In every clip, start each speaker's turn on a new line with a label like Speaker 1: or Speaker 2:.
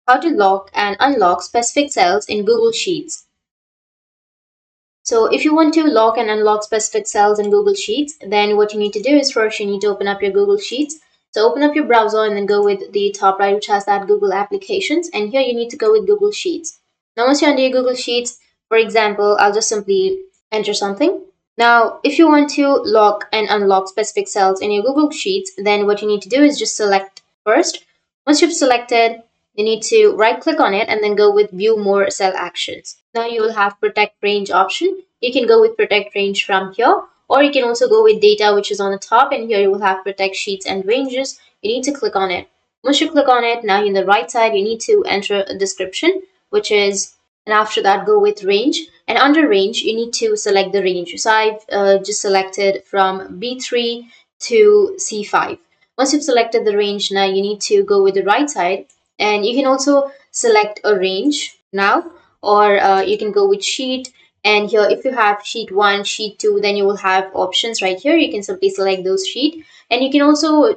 Speaker 1: how to lock and unlock specific cells in Google Sheets. So if you want to lock and unlock specific cells in Google Sheets, then what you need to do is first you need to open up your Google Sheets. So open up your browser and then go with the top right, which has that Google Applications, and here you need to go with Google Sheets. Now once you're under your Google Sheets, for example, I'll just simply enter something. Now, if you want to lock and unlock specific cells in your Google Sheets, then what you need to do is just select first. Once you've selected, you need to right click on it and then go with view more cell actions. Now you will have protect range option. You can go with protect range from here, or you can also go with data, which is on the top, and here you will have protect sheets and ranges. You need to click on it. Once you click on it, now in the right side, you need to enter a description, which is, and after that go with range, and under range you need to select the range. So I've just selected from B3 to C5. Once you've selected the range, now you need to go with the right side, and you can also select a range now, or you can go with sheet. And here if you have sheet 1, sheet 2, then you will have options right here. You can simply select those sheet, and you can also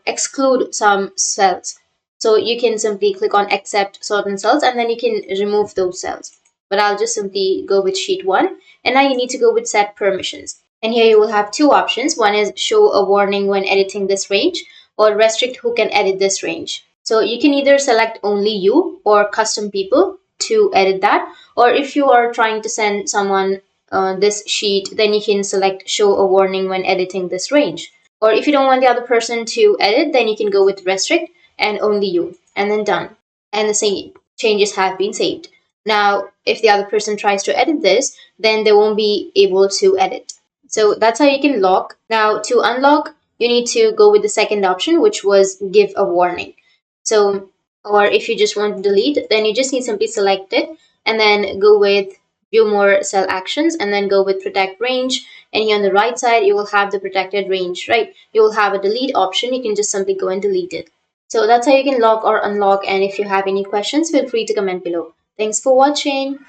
Speaker 1: exclude some cells. So you can simply click on accept certain cells and then you can remove those cells. But I'll just simply go with sheet 1, and now you need to go with set permissions. And here you will have two options. One is show a warning when editing this range, or restrict who can edit this range. So you can either select only you or custom people to edit that, or if you are trying to send someone this sheet, then you can select show a warning when editing this range. Or if you don't want the other person to edit, then you can go with restrict and only you, and then done. And the same changes have been saved. Now, if the other person tries to edit this, then they won't be able to edit. So that's how you can lock. Now, to unlock, you need to go with the second option, which was give a warning. So, or if you just want to delete, then you just need simply select it and then go with view more cell actions and then go with protect range. And here on the right side, you will have the protected range, right? You will have a delete option. You can just simply go and delete it. So that's how you can lock or unlock. And if you have any questions, feel free to comment below. Thanks for watching.